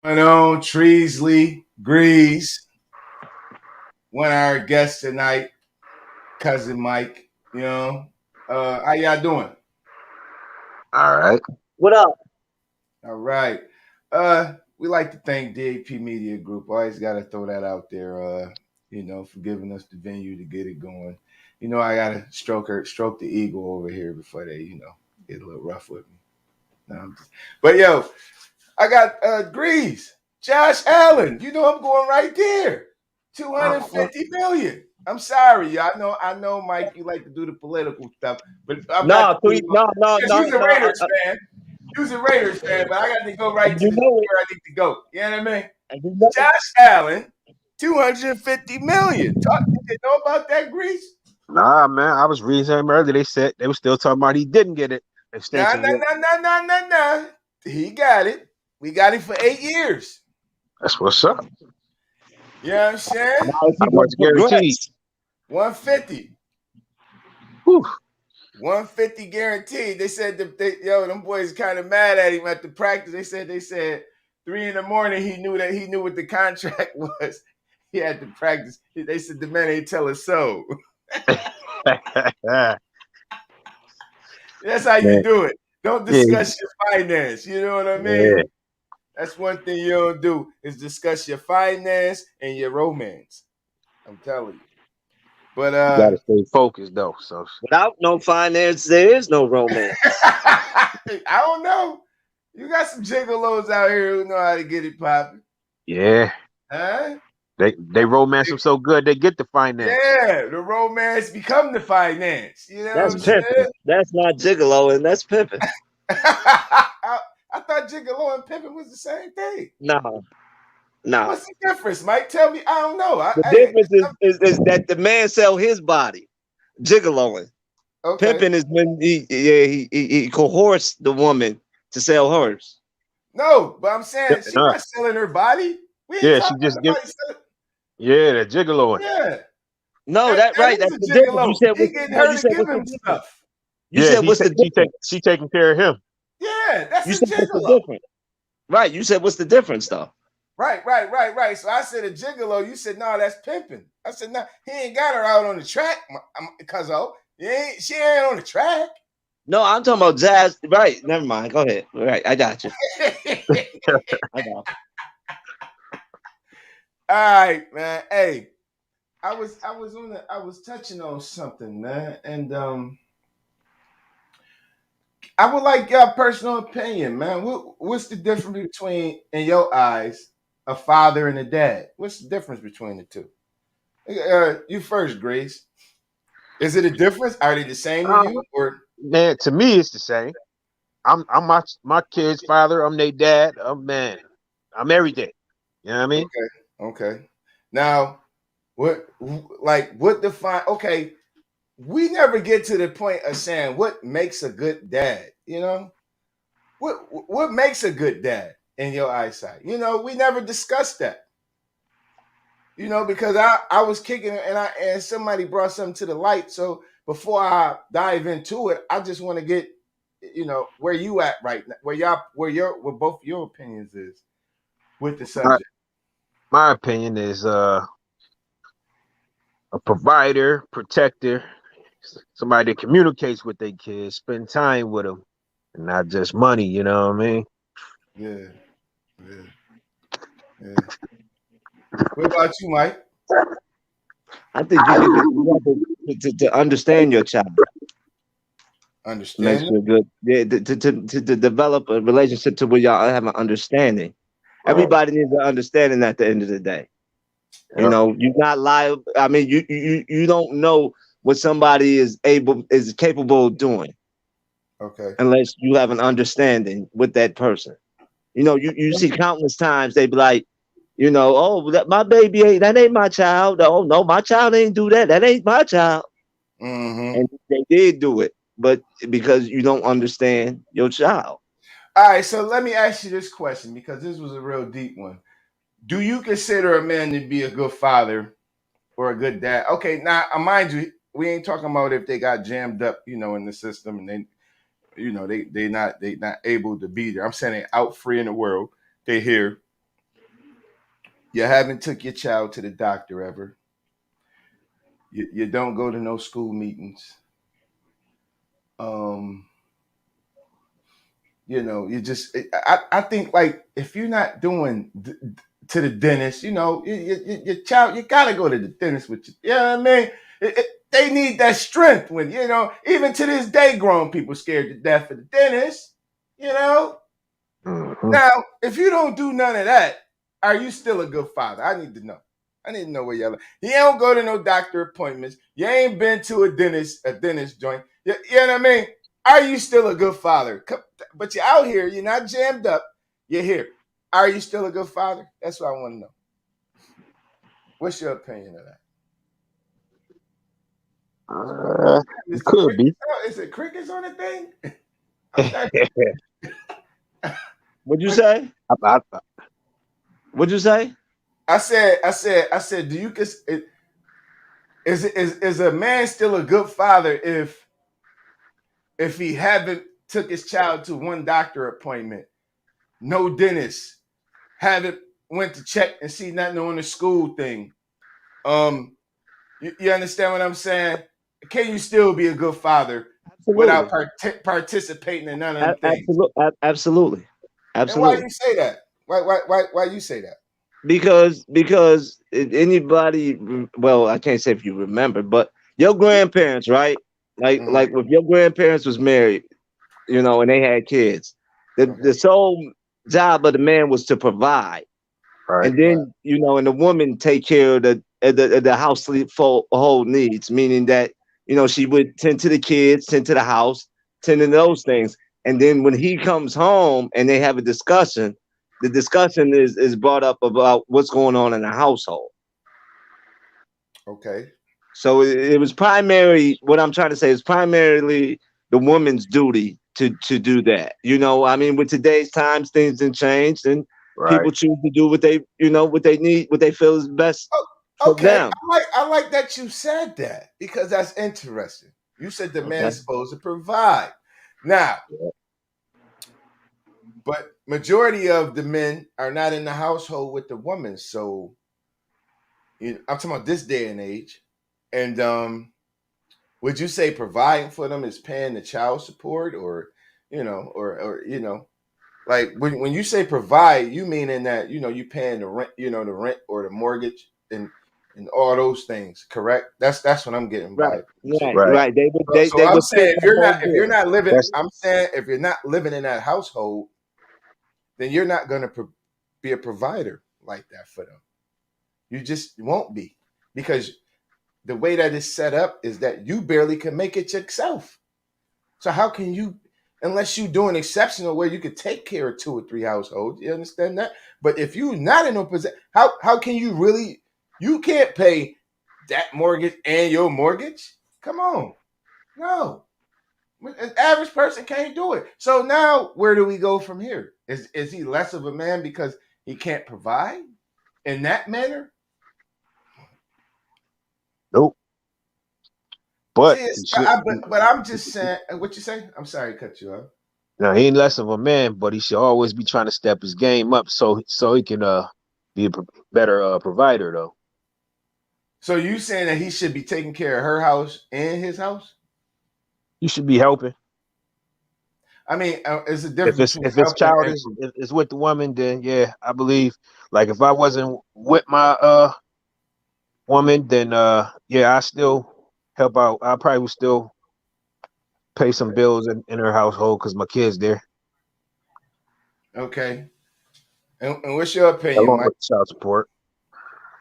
On Treezlee, Greeze, one of our guests tonight, cousin Mike. How y'all doing? All right. What up? All right. We like to thank DAP Media Group. Always got to throw that out there. For giving us the venue to get it going. I gotta stroke the ego over here before they, get a little rough with me. But yo, I got Grease, Josh Allen. I'm going right there. Uh, 250 million. I'm sorry, y'all. I know, Mike, you like to do the political stuff, but I've got to No, do it no, no, because no, you're a no. Raiders fan. You're a Raiders fan, but I got to go right And to you the know it. where I need to go. You know what I mean? And you know it. Josh Allen, 250 million. You know about that, Grease? nah, man. I was reading something earlier. They said they were still talking about he didn't get it. Nah, Extension nah, yet. nah, nah, nah, nah, nah. He got it. We got him for 8 years. That's what's up. You know what I'm saying? Now is he How gonna much guaranteed? progress? 150. Whew. 150 guaranteed. They said them boys kind of mad at him at the practice. They said 3 in the morning he knew what the contract was. He had to practice. They said the man ain't tell us so. yeah. That's how you do it. Don't Yeah. discuss your finance. You know what I Yeah. mean? That's one thing you don't do is discuss your finance and your romance. I'm telling you. But You gotta stay focused though. So Without no finance, there is no romance. I don't know. You got some gigolos out here who know how to get it popping. yeah. Huh? They romance them so good they get the finance. Yeah, the romance become the finance. You know what That's I'm Mhm. pimping. saying? That's not gigolo, and that's pimping. I thought Gigolo and Pippin was the same thing. No, no. What's the difference, Mike? Tell me. I don't know. The difference is that the man sell his body, gigoloing. Okay. Pimping is when he coerce the woman to sell hers. No, but I'm saying she Nah. not selling her body. We ain't Yeah, talking she about just give. nobody selling. Yeah, that gigolo. Yeah, No, that, that that right. is That's a the difference. You gigolo. said He what's getting no. her You to said give what's the him difference? stuff. You Yeah, said what's the difference? she taking care of him. Yeah, that's You a said what's the gigolo. difference? Right. You said what's the difference though? Right. So I said a gigolo. You said no, that's pimping. I said no, he ain't got her out on the track, cause she ain't on the track. No, I'm talking about jazz. Right. Never mind. Go ahead. Right. I got you. I got. All right, man. Hey, I was touching on something, man, and I would like your personal opinion, man. What's the difference between, in your eyes, a father and a dad? What's the difference between the two? You first, Grace. Is it a difference? Are they the same to Uh, you, or man, to me it's the same. I'm my kid's father. I'm their dad. I'm man. I'm everything. You know what I mean? okay, okay? Now, what define? Okay, we never get to the point of saying what makes a good dad. What makes a good dad in your eyesight? We never discussed that. Because I was kicking it, and somebody brought something to the light. So before I dive into it, I just want to get where you at right now, where both your opinions is with the My, subject. my opinion is a provider, protector, somebody that communicates with their kids, spend time with them, and not just money. You know what I mean? Yeah, yeah, yeah. What about you, Mike? I think you have to understand your child makes Understand it? you a good. Yeah, to develop a relationship to where y'all have an understanding. Right. Everybody needs an understanding at the end of the day. You Yep. know, you're not liable. I mean, you don't know what somebody is capable of doing Okay. unless you have an understanding with that person. You know, you see countless times they be like, oh, my baby that ain't my child. Oh no, my child ain't do that. That ain't my child. Mm-hmm. And they did do it, but because you don't understand your child. All right. So let me ask you this question because this was a real deep one. Do you consider a man to be a good father or a good dad? Okay, now mind you, we ain't talking about if they got jammed up, in the system and they not able to be there. I'm saying they out free in the world. They here. You haven't took your child to the doctor ever. You don't go to no school meetings. Um, you just I think like if you're not doing to the dentist, your child, you gotta go to the dentist with you. You know what I mean? They need that strength when even to this day, grown people scared to death of the dentist. You know. Mm-hmm. Now, if you don't do none of that, are you still a good father? I need to know. I need to know where you're at. You don't go to no doctor appointments. You ain't been to a dentist joint. You know what I mean? Are you still a good father? But you're out here. You're not jammed up. You're here. Are you still a good father? That's what I want to know. What's your opinion of that? Is It the could be. crickets? Is it crickets on the thing? I'm starting. What'd you say? I, What'd you say? I said. Do you is a man still a good father if he haven't took his child to one doctor appointment, no dentist, haven't went to check and see nothing on the school thing. Um, you understand what I'm saying? Can you still be a good father without Absolutely. participating in none of them things? Absolutely. And why Absolutely. you say that? Why you say that? Because anybody, well, I can't say if you remember, but your grandparents, right? Mm-hmm. Like if your grandparents was married, and they had kids, the Okay. sole job of the man was to provide, right. and Right. then and the woman take care of the household needs, meaning that she would tend to the kids, tend to the house, tend to those things, and then when he comes home and they have a discussion, the discussion is brought up about what's going on in the household. Okay. So it was primary. What I'm trying to say is primarily the woman's duty to do that. I mean, with today's times, things have changed, and Right. people choose to do what they need, what they feel is best Oh, for okay. them. I like that you said that because that's interesting. You said the Okay. man's supposed to provide. Now, but majority of the men are not in the household with the woman. So I'm talking about this day and age. And would you say providing for them is paying the child support, or like when you say provide, you mean in that you paying the rent, the rent or the mortgage and all those things, correct? That's what I'm getting by Right, what you said. right, Right. right. They would So, they so they I'm would fit saying if that you're not whole if you're bill. not living, That's I'm saying if you're not living in that household, then you're not going to be a provider like that for them. You just won't be because the way that it's set up is that you barely can make it yourself. So how can you, unless you do an exceptional where you could take care of two or three households? You understand that? But if you're not in a position, how can you really? You can't pay that mortgage and your mortgage. Come on, no. An average person can't do it. So now, where do we go from here? Is he less of a man because he can't provide in that manner? nope. But See, he should. but I'm just saying. What you say? I'm sorry to cut you off. Now he ain't less of a man, but he should always be trying to step his game up so he can be a better provider though. So you saying that he should be taking care of her house and his house? You should be helping. I mean, it's a If difference it's between if it's helping child and is with the woman, then yeah, I believe. Like if I wasn't with my woman, then yeah, I still help out. I probably would still pay some okay, bills in her household because my kids there, okay. And what's your opinion, along Mike? with child support.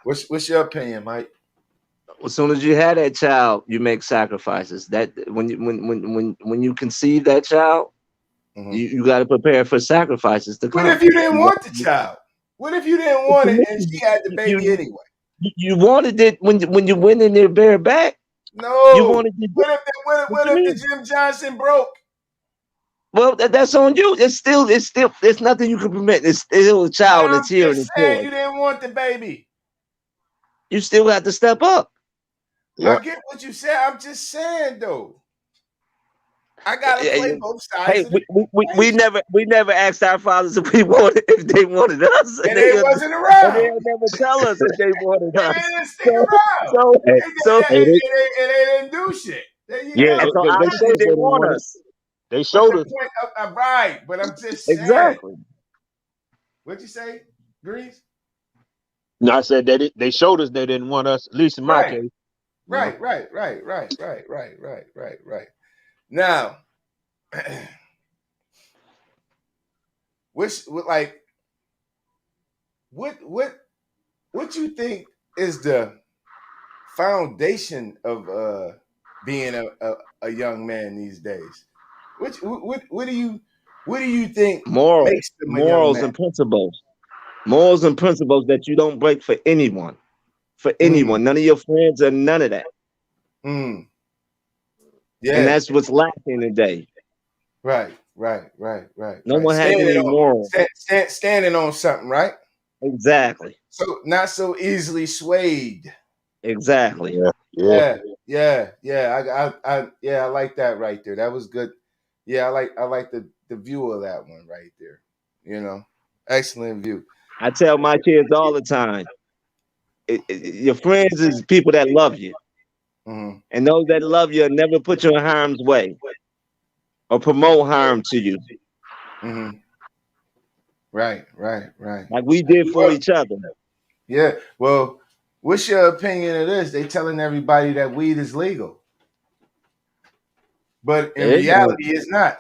What's your opinion, Mike? As soon as you have that child, you make sacrifices. That when you conceive that child, Hmm. you got to prepare for sacrifices to What if come. you didn't You, want the child? What if you didn't what want you it and mean? she had the baby You, anyway? you wanted it when you went in there bareback. You No. wanted it. What What you if the mean? Jim Johnson broke? Well, that's on you. It's still there's nothing you can permit. It's still a child I'm that's here and just it's saying yours. you didn't want the baby. You still have to step up. I Yep. get what you said. I'm just saying though. I gotta play both Hey, sides of the equation. we never asked our fathers if we wanted if they wanted us, And they wasn't around. they'll never tell us if they wanted And us. they didn't stick So around. so Hey, so hey, And they didn't do shit. There you yeah, and go. so they obviously showed us they they didn't want want us. us. They But showed the us. point of right, but I'm just saying. Exactly. What'd you say, Grease? No, I said they showed us they didn't want us. At least in my Right, case, you know. right. Now, which like what what you think is the foundation of being a young man these days? What do you think Morals, makes them a young morals man? and principles, morals and principles that you don't break for anyone, for Mm, anyone, none of your friends or none of that. mm, And yeah, that's what's lacking today. No right. one has any morals. Standing on something, right? Exactly. So not so easily swayed. Exactly. Yeah, yeah. Yeah. I like that right there. That was good. Yeah, I like the view of that one right there. You know, excellent view. I tell my kids all the time, your friends is people that love you. Hmm. And those that love you never put you in harm's way or promote harm to you, Hmm. Right. like we did for Well, each other. yeah. Well, what's your opinion of this? They telling everybody that weed is legal, but in There you go. reality, it's not.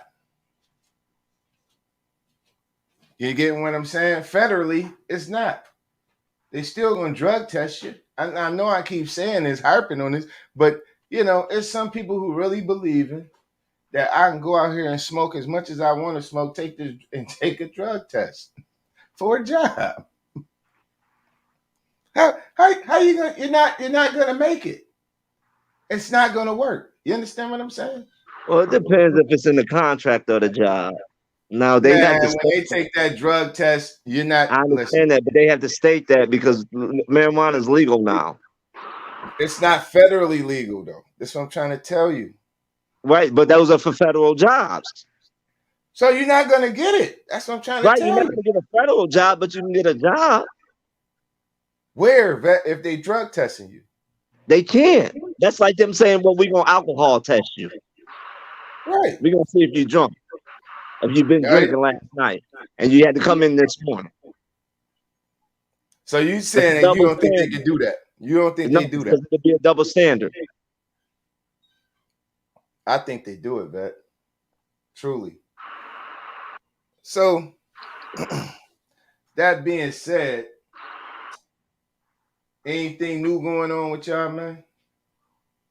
You getting what I'm saying? Federally, it's not. They still gonna drug test you. I know I keep saying this, harping on this, but it's some people who really believe in that I can go out here and smoke as much as I want to smoke, take this and take a drug test for a job. How you gonna you're not gonna make it. It's not gonna work. You understand what I'm saying? Well, it depends if it's in the contract or the job. Now they have Man, to when state they that. take that drug test, you're not I listen. understand that, but they have to state that because marijuana is legal now, It's not federally legal though. That's what I'm trying to tell you. right? But those are for federal jobs, So you're not gonna get it. That's what I'm trying to right? You're tell not you. going to get a federal job, but you can get a job. Where if they drug testing you? They can. That's like them saying, "Well, we're gonna alcohol test you. Right. We're gonna see if you're drunk, if you've been All right. drinking last night, and you had to come in this morning." So you It's a saying that you double don't think they standard. can do that? You don't think No, they do that? because it'll be a double standard. I think they do it, bet. Truly. So that being said, anything new going on with y'all, man?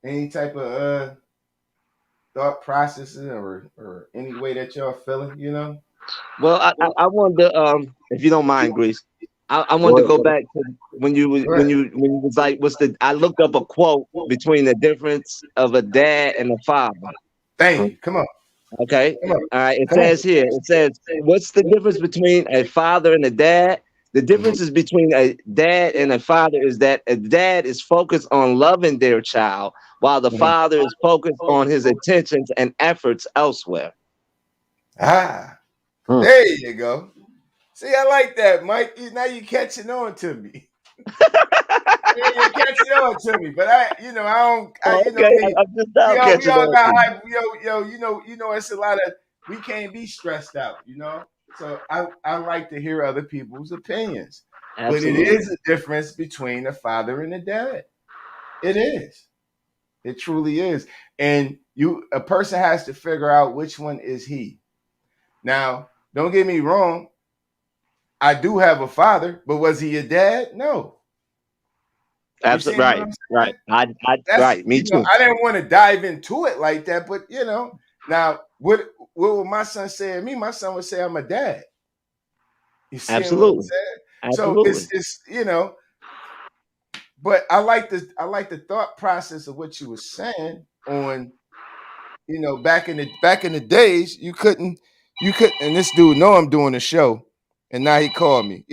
Any type of thought processes or any way that y'all feeling? Well, I wanted to, if you don't mind, Grease, I wanted Go to ahead, go brother. back to when you Go ahead. when you was like, what's the? I looked up a quote between the difference of a dad and a father. Thank you. Come on. Okay, Come on. all right. It Come on. says here. It says, what's the difference between a father and a dad? The Mhm. difference is between a dad and a father is that a dad is focused on loving their child, while the Mhm. father is focused on his attentions and efforts elsewhere. Ah, Hmm. there you go. See, I like that, Mike. Now you catching on to me. Yeah, you're catching on to me, but I don't. Oh, okay, We I'm just now we catching all on got to you. hype. It's a lot of we can't be stressed out. So I like to hear other people's opinions, but it Absolutely. is a difference between a father and a dad. It is. It truly is, and a person has to figure out which one is he. Now, don't get me wrong. I do have a father, but was he a dad? No. You Absolutely. seeing what Right. I'm Right. saying? That's Right. Me too. I didn't want to dive into it like that, but now what would my son say to me? My son would say I'm a dad. You seeing what I'm Absolutely. saying? So Absolutely. it's but I like the thought process of what you were saying on back in the days you couldn't and this dude know I'm doing a show and now he called me.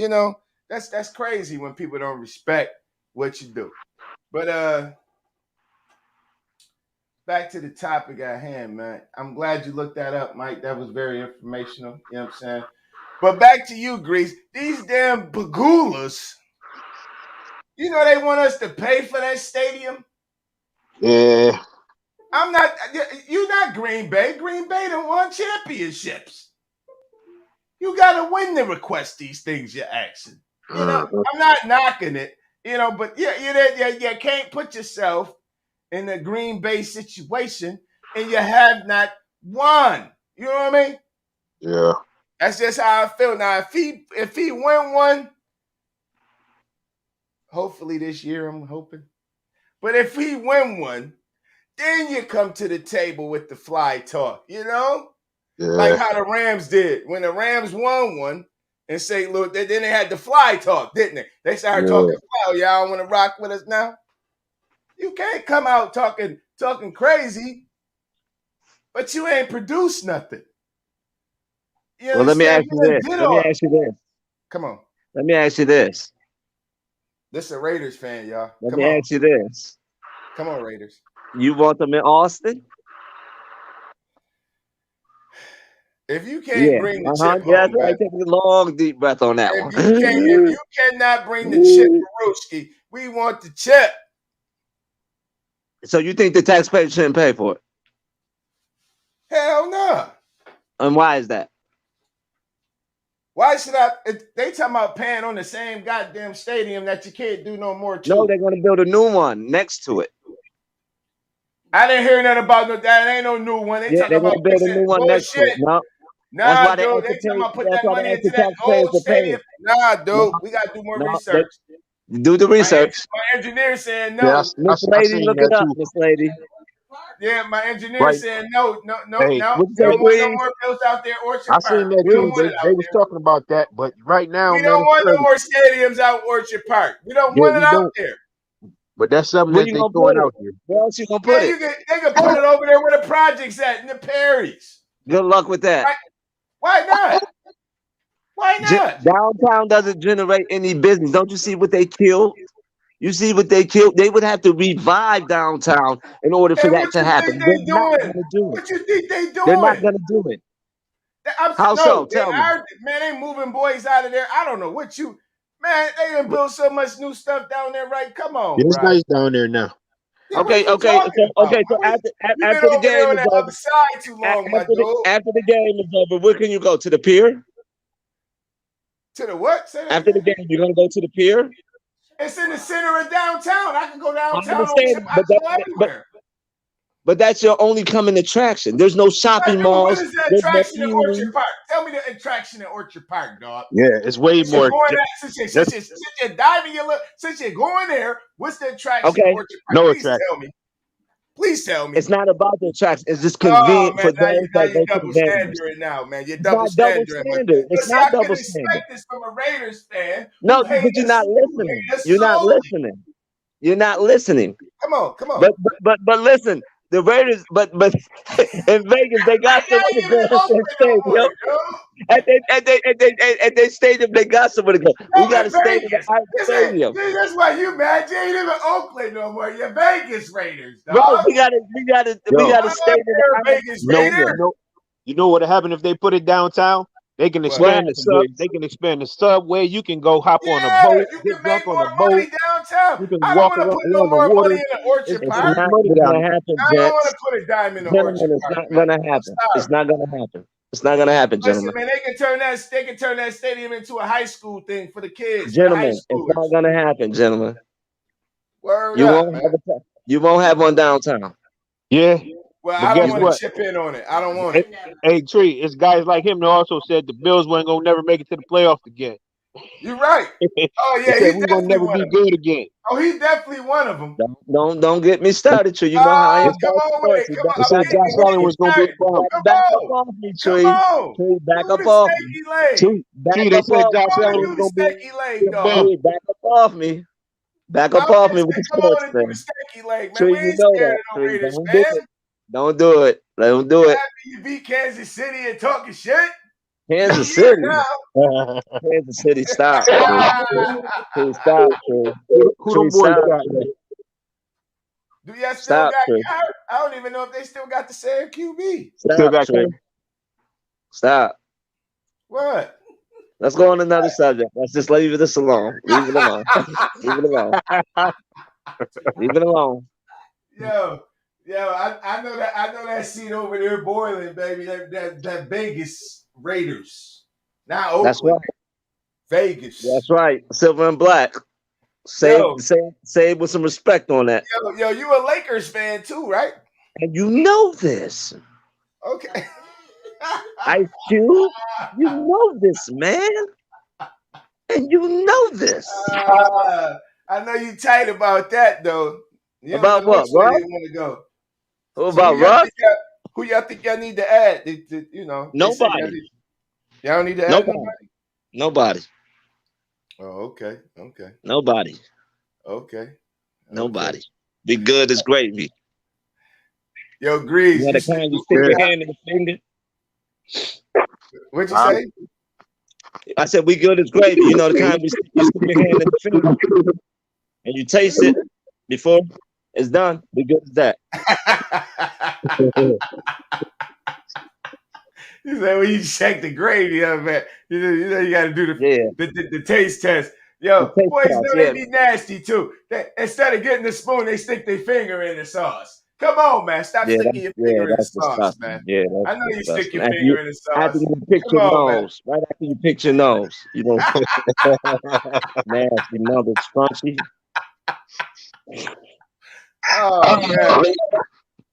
That's crazy when people don't respect what you do. But back to the topic at hand, man. I'm glad you looked that up, Mike. That was very informational. You know what I'm saying? But back to you, Grease. These damn Pagulas, they want us to pay for that stadium. Yeah. I'm not. You're not Green Bay. Green Bay done won championships. You got to win to request these things you're asking. I'm not knocking it. But you can't put yourself in a Green Bay situation and you have not won. You know what I mean? Yeah. That's just how I feel. Now, if he win one, hopefully this year, I'm hoping. But if he win one, then you come to the table with the fly talk, Yeah. Like how the Rams did. When the Rams won one in St. Louis, then they had the fly talk, didn't they? They started talking fly. Y'all want to rock with us now? You can't come out talking crazy, but you ain't produced nothing. Well, let me ask you this. Come on. Let me ask you this. This is a Raiders fan, y'all. Let me ask you this. Come on, Raiders. You want them in Austin? If you can't bring the chip home, that's right. Take a long, deep breath on that one. If you cannot bring the chip, Maruski, we want the chip. So you think the taxpayer shouldn't pay for it? Hell no. And why is that? Why should I? They talking about paying on the same goddamn stadium that you can't do no more to. No, they're going to build a new one next to it. I didn't hear nothing about that. Ain't no new one. They talking about build a new one next to it. No. Nah, dude, they talking about put that money into that old stadium. Nah, dude, we got to do more research. Do the research. My engineer saying no. Miss Lady, look it up, Miss Lady. Yeah, my engineer saying no more bills out there. Orchard I Park. seen that too. They was talking about that, but right now, we don't want no more stadiums out Orchard Park. We don't want it out there. But that's something that they throwing out here. Where else you gonna put it? They can put it over there where the project's at in the Perrys. Good luck with that. Why not? Why not? Downtown doesn't generate any business. Don't you see what they killed? You see what they killed? They would have to revive downtown in order for that to happen. They're not going to do it. What you think they doing? They're not going to do it. How so? Tell me. Man, they moving boys out of there. I don't know what you... Man, they done built so much new stuff down there, right? Come on, it's nice down there now. Yeah, okay. So after the game is over, after the game is over, where can you go? To the pier? To the what? After the game, you're gonna go to the pier? It's in the center of downtown. I can go downtown. But that's your only coming attraction. There's no shopping malls. What is the attraction in Orchard Park? Tell me the attraction in Orchard Park, dog. Yeah, it's way more. Since you're diving your look, since you're going there, what's the attraction in Orchard Park? No attraction. Please tell me. It's not about the attraction. It's just convenient for those that go to the standard now, man. You're double standard. It's not double standard. I can expect this from a Raiders fan. No, but you're not listening. You're not listening. You're not listening. Come on. But listen, the Raiders, but in Vegas they got somewhere to go at their stadium. They got somewhere to go. We got to stay in the stadium. That's why you mad. You ain't even Oakland no more. You're Vegas Raiders, dog. Bro, we gotta stay in the Vegas Raiders. You know what happened if they put it downtown? They can expand the sub. They can expand the subway. You can go hop on a boat. You can make more money downtown. You can walk around. Put no more money in the Orchard Park. It's not gonna happen, I don't want to put a dime in the Orchard Park. It's not gonna happen. It's not gonna happen. It's not gonna happen, gentlemen. Listen, man, they can turn that stadium into a high school thing for the kids. Gentlemen, it's not gonna happen, gentlemen. Word you up, won't have one downtown. Yeah. Well, I don't want to chip in on it. I don't want it. Hey, Tree, it's guys like him that also said the Bills weren't going to never make it to the playoffs again. You're right. Oh, yeah, he's going to never be good again. Oh, he's definitely one of them. Don't get me started, Tree. You know how I am. Come on with it. Come on. Said Josh Allen was going to be a problem. Back up off me, Tree. Tree, back up off me. Tree, they said Josh Allen was going to be a problem. Back up off me. Back up off me with the sports thing. Tree, you know that. Tree, don't do it. Don't do it. You beat Kansas City and talking shit. Kansas City. Kansas City, stop. Stop. Who them boys got? Do y'all still Stop, got? Trey. I don't even know if they still got the same QB. Still Stop, got Trey. Cam? Stop. What? Let's go on another subject. Let's just leave this alone. Leave it alone. Leave it alone. Leave it alone. yo, I know that scene over there boiling, baby. That Vegas Raiders, not That's Oakland, right. Vegas. That's right. Silver and black. Yo, Say it with some respect on that. yo, you a Lakers fan too, right? And you know this. Okay. Ice Cube. You know this, man. And you know this. I know you tight about that though. You don't know About what, which way Russ? they want to go. Who So about Russ? who y'all think y'all need to add? You know, they said Nobody. y'all don't need to add Nobody. nobody. Nobody. Oh, okay, Nobody. okay, okay. Nobody. Be good as gravy. Yo, You Grease, know you the stick. kind you stick your hand in the finger? What'd you Huh? say? I said we good as gravy. You know the kind you stick your hand in the finger and you taste it before it's done. We good as that. You say when you check the gravy of it, you know you got to do Yeah. the taste test. The Yo, taste boys test, know they yeah. be nasty too. Instead of getting the spoon, they stick their finger in the sauce. Come on, man, stop sticking your finger in the That's sauce, man. disgusting. Yeah, I that's know you stick disgusting. your finger in the After sauce. you pick Come your on, man. nose, right after you pick your nose, you know, nasty mother scrunchy. Oh man.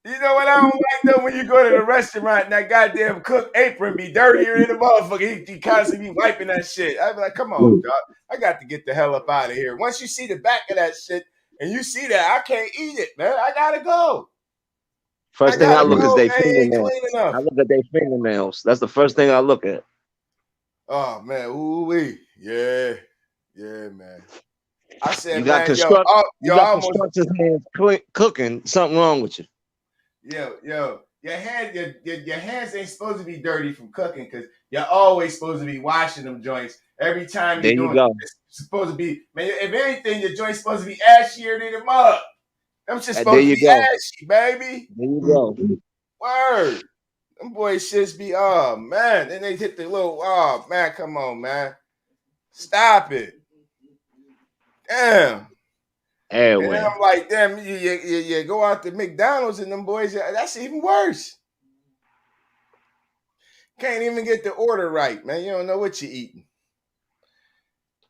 You know what I don't like though when you go to the restaurant and that goddamn cook apron be dirtier than a motherfucker. He constantly be wiping that shit. I be like, come on, dog. I got to get the hell up out of here. Once you see the back of that shit and you see that, I can't eat it, man. I gotta go. I First thing I gotta look is go, their man. It ain't fingernails. clean I enough. look at their fingernails. That's the first thing I look at. Oh man, ooh wee, yeah, yeah, man. I You said, got man, you I got almost, constructor's hands cooking. Something wrong with you. yo, your hands ain't supposed to be dirty from cooking because you're always supposed to be washing them joints every time There you're you doing. go. It's supposed to be, man. If anything, your joint's supposed to be ashier than the mug. Them shit's There supposed to you be go. ashy, baby. There you go. Word. Them boys shits be, oh man. Then they hit the little, oh man, come on, man. Stop it. Damn. And then Airway. I'm like, damn, you go out to McDonald's and them boys, that's even worse. Can't even get the order right, man. You don't know what you're eating.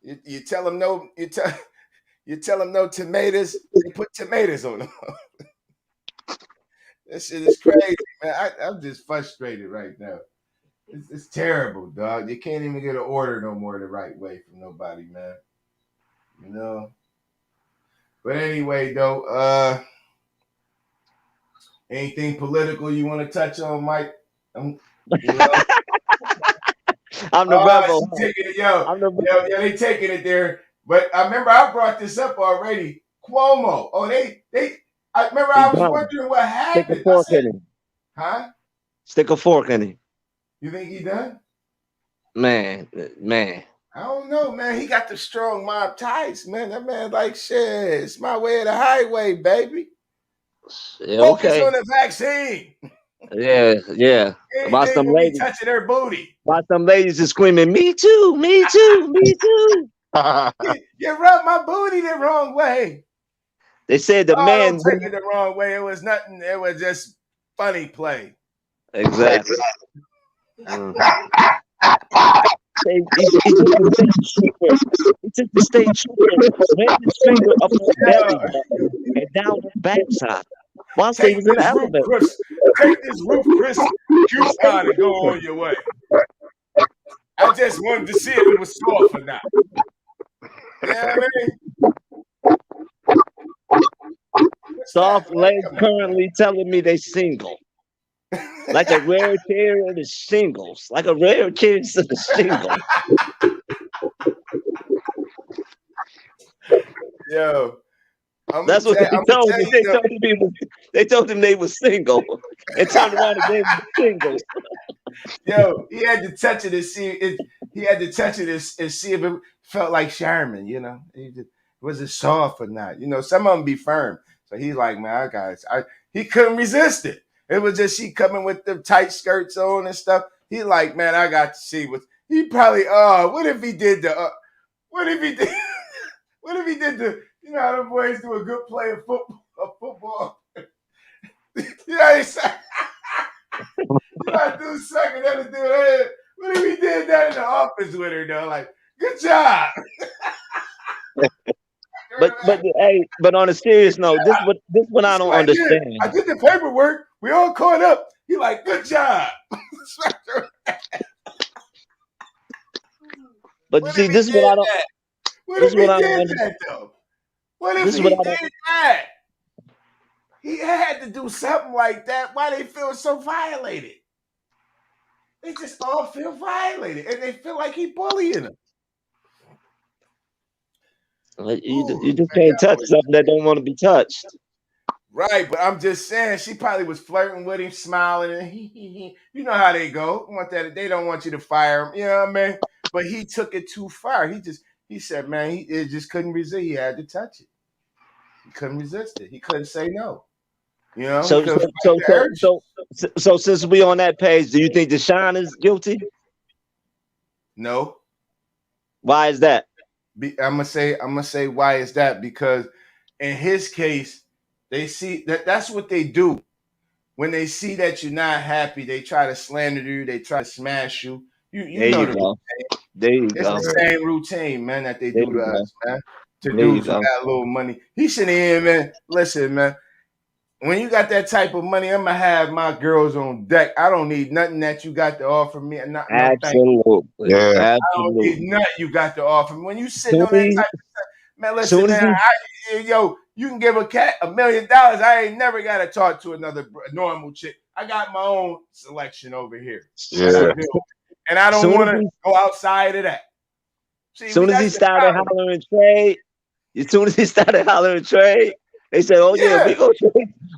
You tell them no, you tell them no tomatoes, they put tomatoes on them. That shit is crazy, man. I'm just frustrated right now. It's terrible, dog. You can't even get an order no more the right way from nobody, man. You know. But anyway, though, anything political you want to touch on, Mike? You know. I'm the rebel. She taking it, yo, I'm the yo, they taking it there. But I remember I brought this up already. Cuomo. Oh, they. I remember He I was done. wondering what Stick a happened. I fork said, in him. huh? Stick a fork in him. You think he done? Man. I don't know, man. He got the strong mob ties, man. That man like shit. It's my way of the highway, baby. Yeah, Focus okay. on the vaccine. Yeah. Watch Anything them will be ladies. touching her booty. Watch them ladies just screaming, me too, me too, me too. You rub my booty the wrong way. They said the Oh, don't man take it the wrong way. It was nothing. It was just funny play. exactly. Mm. He took the state trooper, ran his finger up her belly Yeah. button and down her backside whilst they Take was in the this roof, elevator. Chris. Take this roof, Chris. Coupon and go on your way. I just wanted to see if it was soft or not. You know what I mean? What's that, Soft man? legs Come on, currently telling me they single. Like a man. rare carrier of the shingles. Like a rare case of the shingle. Yo, That's what they I'm gonna told tell him. you though. They told him they was single and turned around and gave him the singles. Yo, he had to touch it and see it. He had to touch it and see if it felt like Charmin. You know, was it soft or not? You know, some of them be firm. So he's like, man, he couldn't resist it. It was just she coming with the tight skirts on and stuff. He like, man, I got to see what he probably. What if he did the? What if he did? What if he did the? You know how the boys do a good play of football. You know he said. You gotta do second, then do that. What if he did that in the office with her though? Like, good job. But on a serious note, this what I She's don't like, yeah, understand. I did the paperwork. We all caught up. He like, good job. But you What see, if he this is what did I don't. that? What This if is what he I don't did understand. that though? What if This is what he I did don't. that? He had to do something like that. Why they feel so violated? They just all feel violated, and they feel like he bullying them. You Ooh, just man, can't y'all touch boys something that don't want to be touched. right, but I'm just saying she probably was flirting with him, smiling, and you know how they go. They don't want you to fire him, you know what I mean? But he took it too far. He said, man, it just couldn't resist. He had to touch it. He couldn't resist it. He couldn't say no. You know, he So couldn't so fight so the so urge. so so since we on that page, do you think Deshaun is guilty? No, Why is that? I'm gonna say why is that? Because in his case, they see that's what they do. When they see that you're not happy, they try to slander you, they try to smash you. You There know you the go. There you it's go. the same routine, man, that they There do to you go. us, man. To There you dudes who go. got a little money. He shouldn't even, man. Listen, man. When you got that type of money, I'm gonna have my girls on deck. I don't need nothing that you got to offer me. No, thank you. Absolutely. Yeah. I don't need Absolutely. nothing you got to offer me. When you sitting Soon on as that he, type of stuff, man, listen, soon as man. he, Yo, you can give a cat $1 million. I ain't never got to talk to another normal chick. I got my own selection over here, and I Yeah. do, and I don't soon as want to he, go outside of that. See, soon as he that's the started problem. hollering trade, as soon as he started hollering trade, they said, "Oh yeah, Yeah,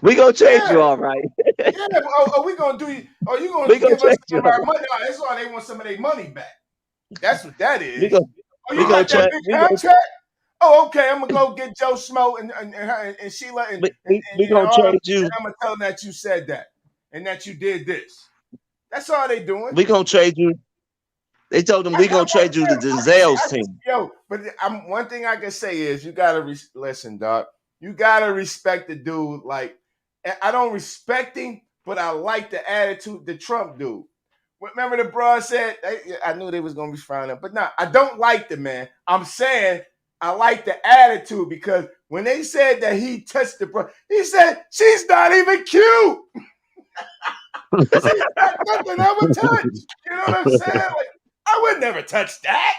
we gonna trade you yeah, all right. yeah. We gonna do? Are you We gonna gonna give us trade some you of all our right. money? No, that's why they want some of their money back. That's what that We is. gonna Oh, we you gonna got that trade big we gonna contract? Oh, okay. I'm gonna go get Joe Schmo and Sheila we and gonna Arm, trade and you. I'm gonna tell them that you said that and that you did this. That's all they doing. We gonna trade you. They told him we gonna trade you to Denzel's team. Yo, but one thing I can say is you gotta listen, dog. You gotta respect the dude. Like I don't respect him, but I like the attitude the Trump dude. Remember the broad said I knew they was gonna be frowning, but nah, I don't like the man. I'm saying I like the attitude because when they said that he touched the bro, he said she's not even cute. She's not nothing I would touch. You know what I'm saying? Like I would never touch that.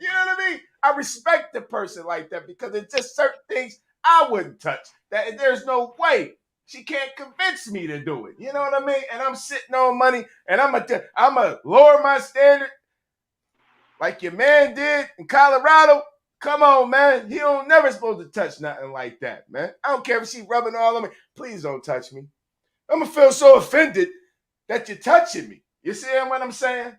You know what I mean? I respect the person like that because it's just certain things I wouldn't touch. That there's no way she can't convince me to do it. You know what I mean? And I'm sitting on money, and I'm a lower my standard like your man did in Colorado. Come on, man. He don't never supposed to touch nothing like that, man. I don't care if she rubbing all on me. Please don't touch me. I'm gonna feel so offended that you're touching me. You see what I'm saying?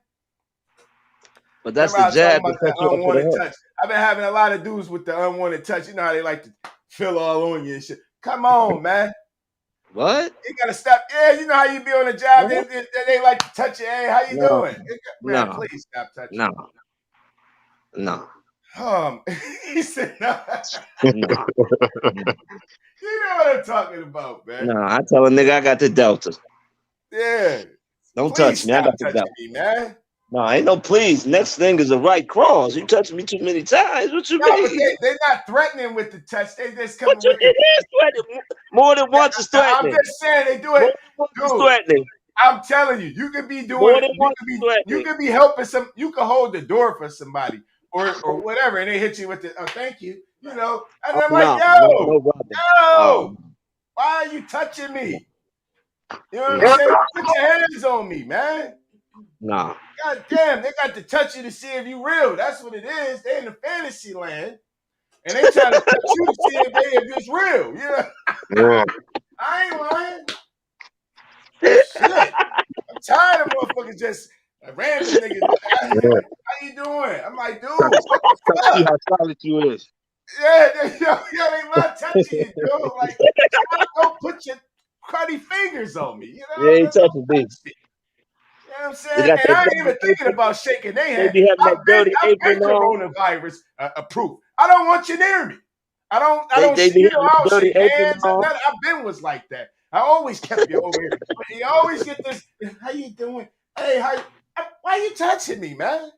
But that's Remember the I was talking jab to about the set you up for the unwanted hook. touch. I've been having a lot of dudes with the unwanted touch. You know how they like to feel all on you and shit. Come on, man. What? You gotta stop. Yeah, you know how you be on a job. What? They like to touch you. Hey, how you No, doing? Man, no, please stop touching me. no, no, Um, he said, no. no, no. You know what I'm talking about, man. No, I tell a nigga I got the Delta. Yeah. Don't touch Please me. I stop got the touching Delta. me, man. No, ain't no please. Next thing is a right cross. You touch me too many times. What you No, but mean? they're not threatening with the touch. They just What coming you? with it. It is threatening. More than once is I'm threatening. just saying they do More it, than once is dude. threatening. I'm telling you, you could be doing More it. than once is You threatening. could be helping some. You could hold the door for somebody or whatever, and they hit you with the thank you. You know, and Oh I'm like, no, no, yo, no brother. Oh yo, why are you touching no, me? You know what I'm no, saying? Put your hands on me, man. no. God damn, they got to touch you to see if you real. That's what it is. They in the fantasy land, and they trying to touch you to see if it's real. You know, Yeah. I ain't lying. Shit. I'm tired of motherfuckers just random niggas. Yeah. How you doing? I'm like, dude, what the See fuck? how solid you is. Yeah, they love touching you, dude. Like, don't put your cruddy fingers on me. You They know, ain't don't touching me. touch me. You know what I'm They saying? got And that I ain't dirty even thinking apron. about shaking their They hand. be having that dirty I've apron been on. coronavirus approved. I don't want you near me. I They don't, be you know, having I that don't dirty shake apron hands or on. nothing. I've been was like that. I always kept you over here. But you always get this, how you doing? Hey, why you touching me, man?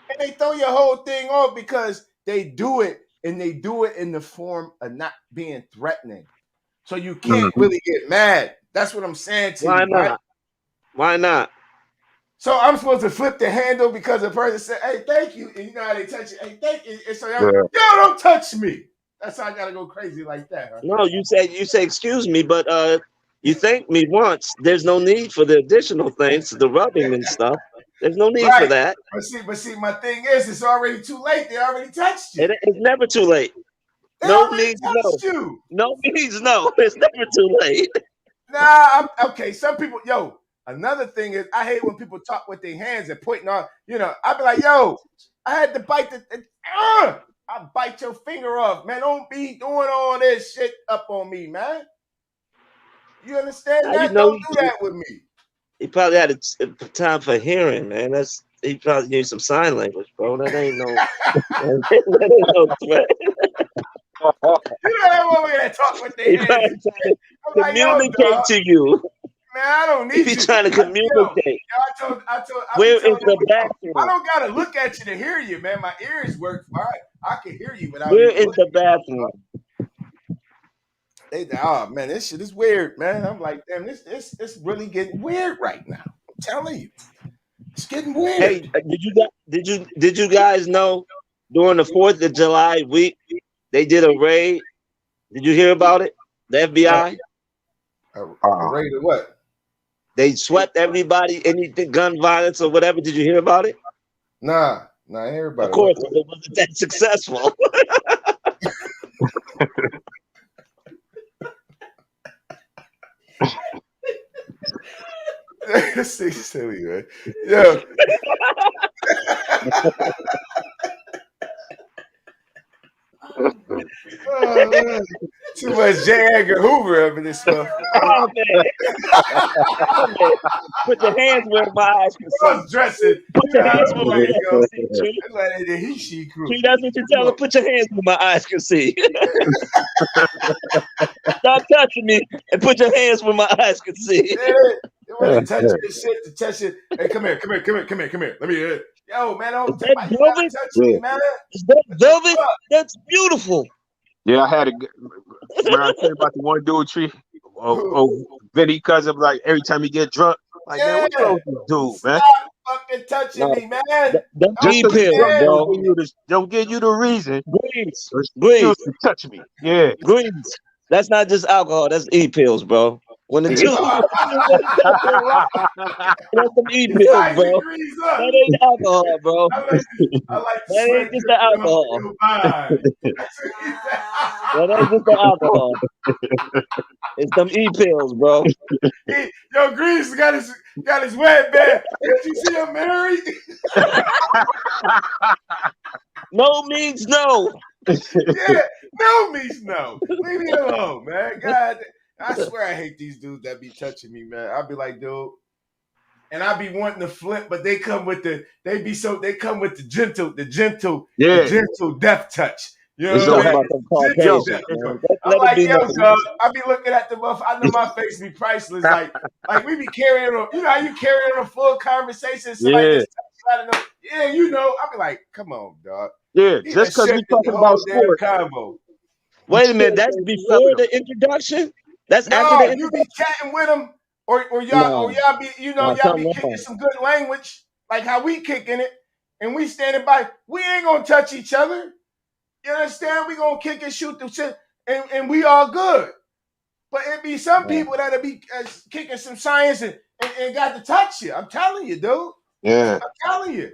And they throw your whole thing off because they do it and they do it in the form of not being threatening. So you can't Mhm. really get mad. That's what I'm saying to Why you, right? not? Why not? So I'm supposed to flip the handle because the person said, "Hey, thank you," and you know how they touch it. Hey, thank you. And so yo, Yeah. don't touch me. That's how I gotta go crazy like that, huh? No, you say excuse me, but you thank me once. There's no need for the additional things, the rubbing and stuff. There's no need for Right. that. But see, my thing is, it's already too late. They already touched you. It's never too late. They No already needs no. touched you. No needs no. It's never too late. Nah, okay. Some people, another thing is, I hate when people talk with their hands and pointing on. I'd be like, yo, I had to bite I bite your finger off, man. Don't be doing all this shit up on me, man. You understand How you that? know Don't do that with me. he probably had a time for hearing, man. He probably used some sign language, bro. That ain't no that ain't no threat. You know that one way that talk with their He hands probably and trying shit. to I'm like, yo, communicate dog, to you. man, I don't He need be you. trying to communicate. I be Where is telling them, the I bathroom? don't gotta look at you to hear you, man. My ears work fine. I can hear you without Where even is looking. the bathroom? Oh man, this shit is weird, man. I'm like, damn, this really getting weird right now. I'm telling you, it's getting weird. Hey, did you guys know during the 4th of July week they did a raid? Did you hear about it? The Uh, FBI a rate of what? they swept everybody, anything gun violence or whatever. Did you hear about it? Nah, Of everybody. course, it wasn't that successful. This thing's silly, man. Yo, oh, man. Too much J. Edgar Hoover up in this motherfucker. Oh man, oh man. Put your hands where my eyes can I see. was dressing. Put You know your how hands I'm where my like, eyes can yo. see, Tree. It's like the He crew. Tree, that's what you Come tell her. on. Put your hands where my eyes can see. Stop touching me and put your hands where my eyes can see. Yeah, they want to touch your shit, to touch it. Hey, come here. Let me. Yo, man, Is don't. that Why you gotta velvet? touch Yeah. me, man? Is that What the velvet? fuck? That's beautiful. Yeah, I had a. Remember I tell you about the one dude tree? Oh, Vinny cousin, like every time he get drunk, like, man, what's Yeah, wrong with this dude, man? stop fucking touching No, me, man. them Don't Just E do because you're pills, drunk, that. bro. don't give you the reason Grease, or grease, excuse to touch me. Yeah. grease. That's not just alcohol. That's E pills, bro. When the two when the two really touch and rock, that's some E It's pills, time to bro. grease up. That ain't alcohol, bro. I like the That ain't sweat just the dripping off alcohol. your mind. That's what he That ain't just the alcohol. It's them E pills, bro. said. Yo, Grease got his wet bed. Did you see him married? No means no. Yeah, no means no. Leave me alone, man. God, I swear I hate these dudes that be touching me, man. I'll be like, dude, and I be wanting to flip, but they come with the Yeah. gentle death touch. You You know It's what I so talking mean? about heavy. them Gentle Yo, death Caucasians, touch. man. I'm Let it like, be yo, known. dog. I be looking at the motherfucker. I know my face be priceless. Like we be carrying on. You know how you carry on a full conversation. Somebody yeah. just touch you out of know. Yeah, you know. I be like, come on, dog. Yeah. He done Just because we shifted the talking about whole damn sports, combo. you Wait a still minute, that's can't be loving before them. the introduction? That's after the No, you be introduction? chatting with him, or No, y'all be no, y'all be something kicking wrong. some good language, like how we kicking it, and we standing by. We ain't gonna touch each other. You understand? We gonna kick and shoot the shit, and we all good. But it be some No. people that'll be kicking some science and got to touch you. I'm telling you, dude. Yeah. I'm telling you.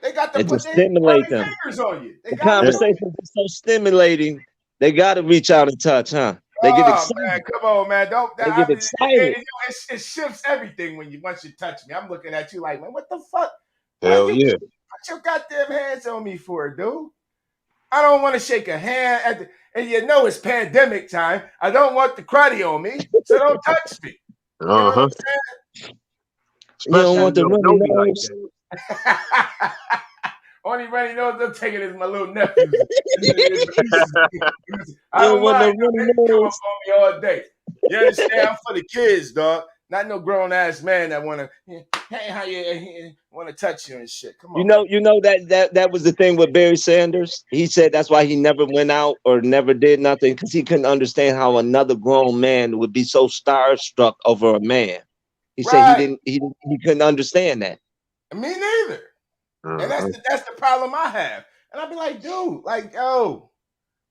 They got to And to put their stimulate them. fingers on you. They The got to Yeah. do it. conversation is so stimulating, they got to reach out and touch, huh? They get Oh man, excited. come on, man! Don't that They get excited. it shifts everything when once you touch me. I'm looking at you like, man, what the fuck? Why Hell you yeah. put your goddamn hands on me for, dude? I don't want to shake a hand and you know it's pandemic time. I don't want the cruddy on me, so don't touch me. You know what Uh-huh. I'm You don't Especially want when the you don't runny know me like nose. that. saying? Only runny nose I'm taking is my little nephews and the nieces. I You don't don't want mind no them. runny They can come up nose. on me all day. You understand? I'm for the kids, dog. Not no grown ass man that wanna, hey, how you wanna touch you and shit. Come on, man. You know that was the thing with Barry Sanders. He said that's why he never went out or never did nothing because he couldn't understand how another grown man would be so starstruck over a man. He said Right. he couldn't understand that. Me neither. And Uh-huh. that's the problem I have. And I'd be like, dude, like, yo,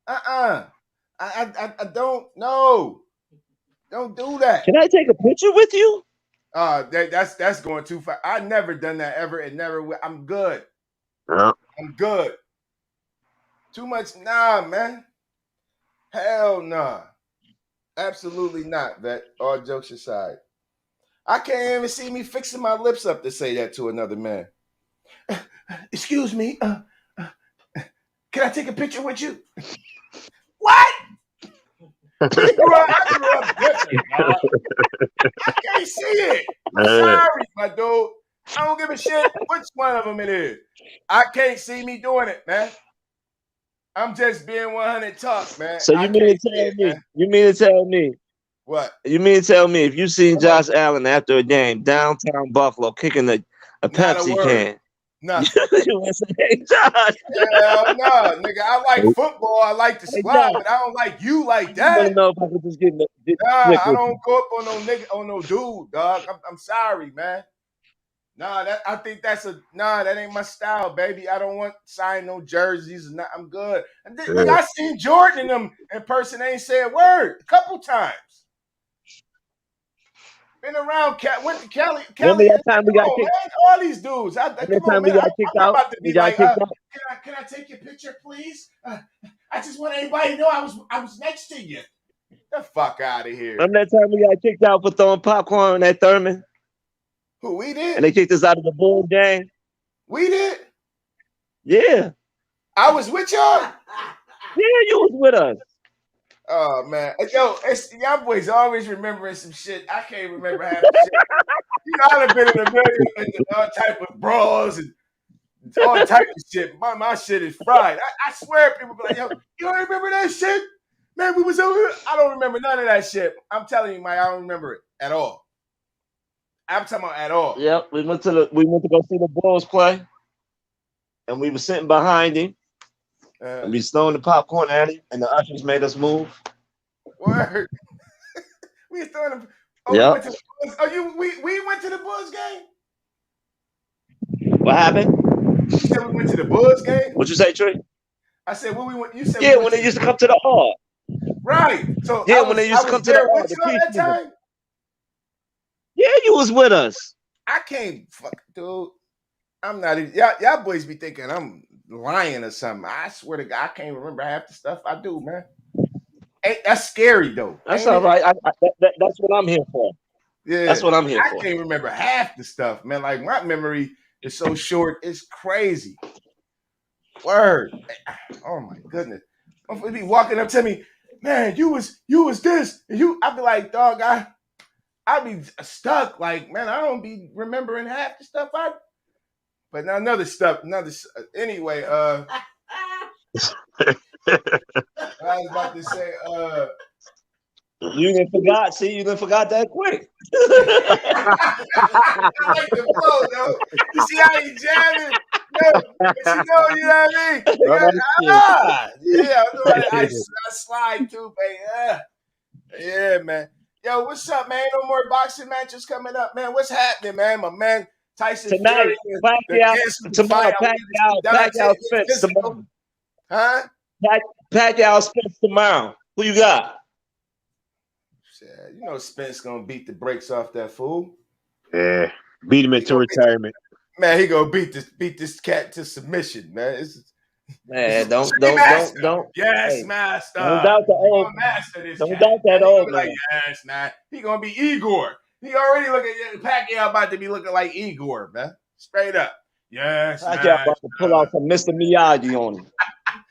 uh-uh. I don't know. Don't do that. Can I take a picture with you? That's going too far. I never done that ever and never will. I'm good. Yeah. I'm good. Too much, nah, man. Hell nah. Absolutely not. That all jokes aside. I can't even see me fixing my lips up to say that to another man. Excuse me. Uh, can I take a picture with you? What? I grew up different, dog. I can't see it. I'm Yeah. sorry, my dude. I don't give a shit which one of them it is. I can't see me doing it, man. I'm just being 100 talk, man. So I you mean can't to see tell it, me? man. You mean to tell me? What? You mean to tell me if you seen Come on. Josh Allen after a game downtown Buffalo kicking a Not a Pepsi word. can, you Nothing. would say, "Hey Josh, Hell no, nigga. I like Nope. football. I like the hey squad, Josh, but I don't like you I like just want that. to know if I could just get Nah, slick I with don't you." go up on no nigga on no dude, dog. I'm sorry, man. Nah, I think that ain't my style, baby. I don't want sign no jerseys. I'm good. And nigga, Yeah. I seen Jordan in them in person. They ain't said a word a couple times. Been around, went to Cali. Remember Cali, that time we come got on, kicked? man. All these dudes. Remember Come that on, time we man. got I'm kicked not out? about to We be got like, kicked out. can I take your picture, please? I just want everybody to know I was next to you. The fuck out of here. Remember that time we got kicked out for throwing popcorn at Thurman, Who we and did? they kicked us out of the Bulls game? We did. Yeah, I was with y'all. yeah, you was with us. Oh man, yo, y'all boys always remembering some shit. I can't remember half the shit. You know, I've been in a million all type of brawls and all type of shit. My shit is fried. I swear, people be like, yo, you don't remember that shit? Man, we was over here. I don't remember none of that shit. I'm telling you, Mike, I don't remember it at all. I'm talking about at all. Yep, we went to go see the Bulls play, and we were sitting behind him, and we was throwing the popcorn at him, and the ushers made us move. Word. We was throwing them. Oh, we Yep. went to the Bulls. Oh, we went to the Bulls game? What happened? You said we went to the Bulls game? What you say, Trey? I said, well, we went. You said we Yeah, went when to they the used to come to the hall. right. So Yeah, when they used I to was come to the there hall, with the y'all that preseason. time. Yeah, you was with us. I can't fuck, dude. I'm not even y'all boys be thinking I'm lying or something. I swear to God, I can't remember half the stuff I do, man. That's scary though, That's ain't all it? right. That's what I'm here for. Yeah. That's what I'm here I for. can't remember half the stuff, man. Like my memory is so short, it's crazy. Word. Oh my goodness. Motherfuckers be walking up to me, man, you was this. And I'd be like, dog, I be stuck. Like, man, I don't be remembering half the stuff but now anyway, I was about to say, You didn't forgot. See, you didn't forgot that quick. I like the flow, though. You see how he jamming? No, but you know what I mean? You Oh, got, shit. yeah, I slide too, baby. Yeah, man. Yo, what's up, man? No more boxing matches coming up, man. What's happening, man? My man Tyson Tonight, Fury, the Pacquiao canceled the fight. tomorrow. I wanted to see Dante Pacquiao get Spence physical, tomorrow. huh? Pacquiao Spence tomorrow. Who you got? Shit, you know Spence gonna beat the brakes off that fool. Yeah. Beat him He into gonna beat retirement. man. He gonna beat this cat to submission, man. This Man, is master. don't. Yes, Hey, don't master. doubt the He old gonna man. master this Don't cat, doubt man. that He gonna old be like, man. yes, man. He gonna be Igor. He already looking Pacquiao about to be looking like Igor, man. Straight up. Yes, Pacquiao master. about to pull out some Mr. Miyagi on him.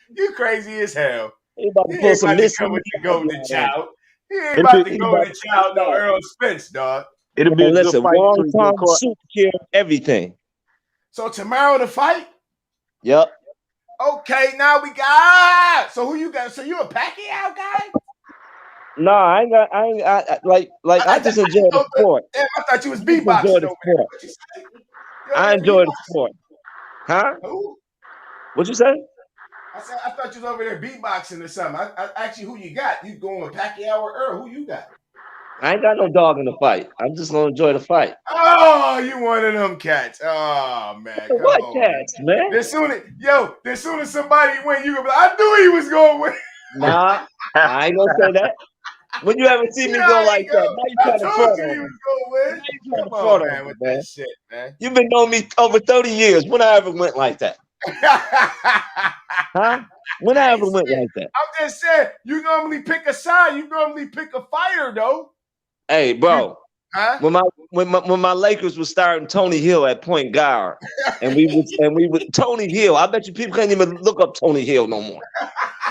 You crazy as hell. He about He to pull ain't some about to Missy come with the golden Elliott out. child. He ain't It'll be about to He go about with to the pull child no that. Earl Spence, dog. it'll be a Man, good listen, fight Wong until he get Tom caught. Soup killed everything. So tomorrow the fight? Yep. Okay, now we got. So who you got? So you a Pacquiao guy? Nah, I ain't got. I ain't. I just I enjoy didn't the know sport. damn, I thought you was I just enjoy beatboxing the over there. sport. What you say? You over I there enjoy the beatboxing? sport. Huh? Who? What you say? I said I thought you was over there beatboxing or something. I asked you who you got. You going with Pacquiao or Earl? Who you got? I ain't got no dog in the fight. I'm just gonna enjoy the fight. Oh, you one of them cats. Oh man, come What on, man. cats, man? As soon as somebody win, you gonna be like, I knew he was gonna win. Nah, I ain't gonna say that. When you ever see You me know go how you like that, go. now you I trying to told front you he on me. was gonna Now win. you trying Come to front on, on man, me, with that man. shit, man. You've been knowing me over 30 years. When I ever went like that? Huh? When I I ever ain't went saying. like that? I'm just saying. You normally pick a side. You normally pick a fighter, though. Hey, You, bro. huh? When my Lakers was starting Tony Hill at point guard, and we would Tony Hill. I bet you people can't even look up Tony Hill no more.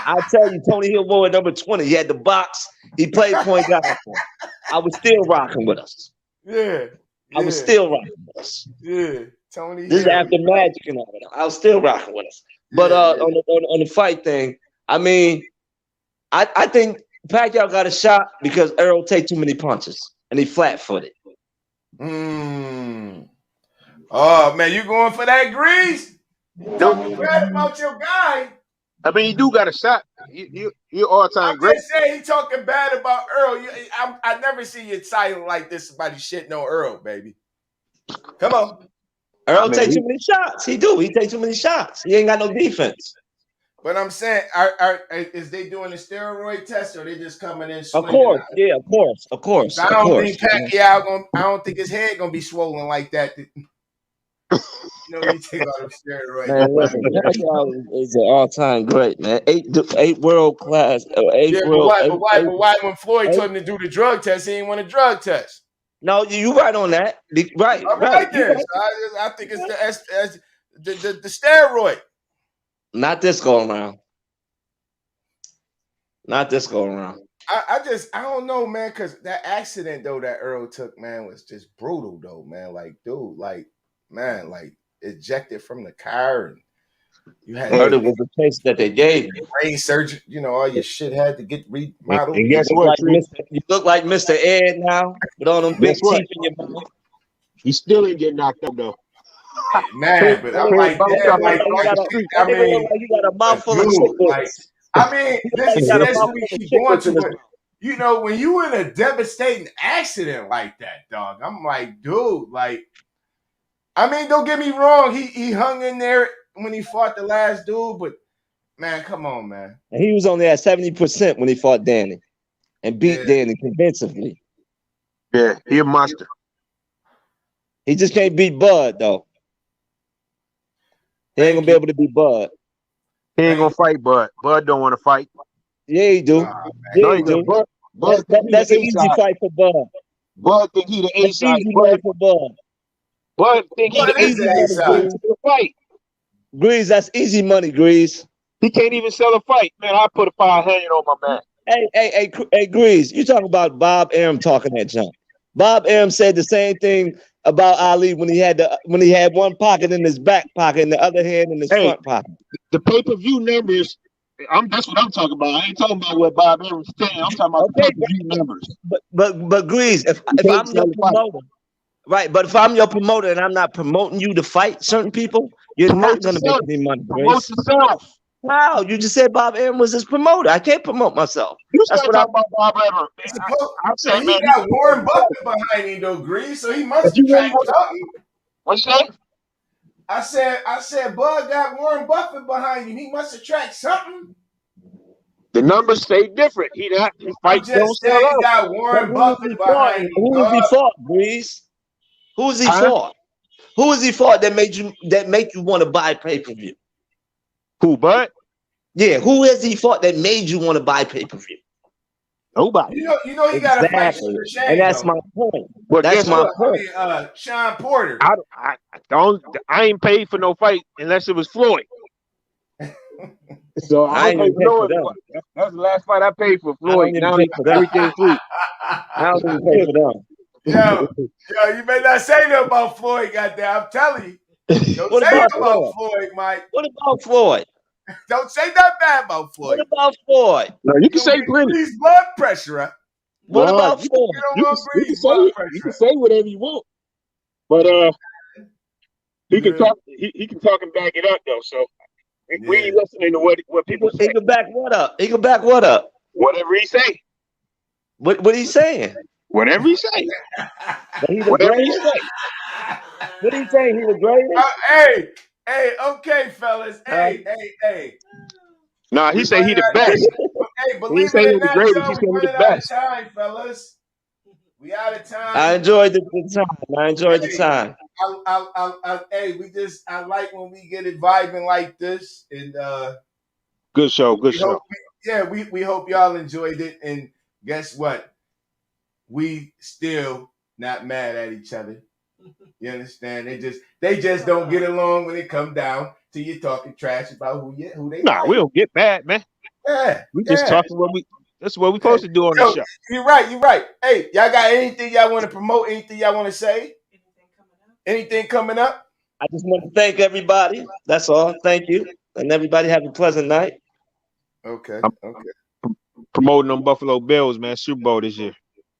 I tell you, Tony Hill wore number 20. He had the box. He played point guard for us. I was still rocking with us. Yeah, I was yeah, still rocking with us. yeah. Tony This is Hill. after Magic and all that. I was still rocking with us. But Yeah, yeah. on the fight thing, I mean, I think Pacquiao got a shot because Earl take too many punches and he flat footed. Mm. Oh man, you going for that grease? You No, talking bad about your guy? I mean you do got a shot. You're all I'm time great. just saying he talking bad about Earl. I never see you silent like this about shitting on Earl, baby. Come on. Earl I mean take too many shots. He do. He take too many shots. He ain't got no defense. But I'm saying, is they doing a steroid test or they just coming in Of swinging? course, yeah, of course, of course, I of don't course. think Pacquiao gonna. I don't think his head gonna be swollen like that. You take all them steroids. Man, You might. listen, Pacquiao is an all-time great, man. Eight world class, Yeah, eight but world, why? eight, But why? eight, But why? When Floyd eight. told him to do the drug test, he didn't want a drug test. No, you right on that. Right, All right. right You then. right. So I think it's the steroid. Not this go around. Not this go around. I don't know, man, because that accident though that Earl took, man, was just brutal though, man. Like, dude, like, man, like ejected from the car and you had Heard to it was the case that they gave you. brain surgery, all your shit had to get remodeled. and You guess look what, like Tree? You look like Mr. Ed now with all them Guess big what? teeth in your mouth. He still ain't getting knocked up though. Man, but I'm Craig like, bounced That damn, out nigga there look like, like you across got the a street. I that nigga look mean, like you got a but mouthful of dude, like, chiclets. I mean, He look like he see, got a that's what mouthful we of keep going chiclets to, in his but mouth. when you in a devastating accident like that, dog, I'm like, dude, like, I mean, don't get me wrong, he hung in there when he fought the last dude, but man, come on, man. And he was only at 70% when he fought Danny and beat Yeah, Danny convincingly. Yeah, he a monster. He just can't beat Bud though. He ain't gonna thank be you, able to beat Bud. He ain't thank gonna you. fight Bud. Bud don't want to fight. Yeah, he do. Nah, man, Yeah, No, he he come do. do. Bud think he the That's an A easy side. fight for Bud. Bud think he the A That's side. easy money for Bud. Bud think he on. the What A is Easy the A side. money, He can't side? Grease. sell a fight. Grease, that's easy money, Grease. He can't even sell a fight. Man, I put a 500 on my man. Hey, Grease, you talking about Bob Arum talking that junk. Bob Arum said the same thing about Ali when he had one pocket in his back pocket and the other hand in his Hey, front pocket. the pay-per-view numbers, that's what I'm talking about. I ain't talking about what Bob Evans saying. I'm talking about the Okay, pay-per-view numbers. but Grease, You if can't I'm your sell a fight. promoter, right? But if I'm your promoter and I'm not promoting you to fight certain people, you're not Promote gonna make yourself. any money, Promote Grease. yourself. Wow, you just said Bob Arum was his promoter. I can't promote myself. You That's start what I. talking about Bob Evans. It's supposed, I but said, he man, you got promote Warren yourself. Buffett behind him though, Grease, so he If must you attract really want something. what's that? I said, Bud got Warren Buffett behind him. He must attract something. The numbers say different. His I'm fights don't just sell saying he out. got But Warren who is Buffett he fought? behind him, Who is he dog. fought, Grease? Who is he Huh? fought? Who is he fought that make you want to buy pay per view? Who, Bud? Yeah, who has he fought that made you want to buy pay per view? Nobody. You know he got to fight Exactly, Sugar and Shane that's though. my point. Well, That's guess my what? point. Sean Porter. I don't. I ain't paid for no fight unless it was Floyd. So I I don't ain't even pay for pay for no. them. That was the last fight I paid for I Floyd. don't even Now pay for them. everything free. I don't even pay for them. Yo, you may not say that about Floyd, goddamn. I'm telling you. Don't What say about that about Floyd? Floyd, Mike. What about Floyd? Don't say that bad about What Floyd. about Floyd? No, you You can don't say get plenty. Grease blood pressure, huh? What No, about Floyd? You don't you can want you can Grease say blood it. You pressure. can say whatever you want, but he can Yeah, talk. He can talk and back it up though. So we yeah. ain't listening to what He people could, he say. could back what up? He could back what up? Whatever he say. What he saying? Whatever he say. That he the Whatever he greatest? say. What he saying? He the greatest? Hey, hey, okay, fellas. Huh? Hey. Nah, he We say he running the out. best. Hey, He ain't believe say it he or was the not, greatest. He y'all, said we he the running out of best. time, fellas. We out of I time. enjoyed the time. I enjoyed the Hey, time. hey, I like when we get it vibing like this, and Good show. Good we show. hope, we hope y'all enjoyed it. And guess what? We still not mad at each other. You understand? They just don't get along when it come down to you talking trash about who they Nah, we like. don't get mad, man. Yeah, We just yeah. talking what we. That's what we Yeah. supposed to do on the Yo, show. you're right. You're right. Hey, y'all got anything y'all want to promote? Anything y'all want to say? Anything coming up? I just want to thank everybody. That's all. Thank you. And everybody have a pleasant night. Okay. I'm Okay. promoting them Buffalo Bills, man. Super Bowl this year.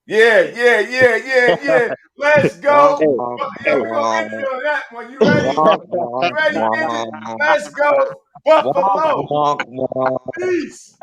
Yeah. Let's Womp, go. Hey, womp, Yeah, hey. we're gonna end womp, it on that one. You ready? womp, You womp, ready, Digit? womp, Let's go. womp, Buffalo. womp, womp. Peace.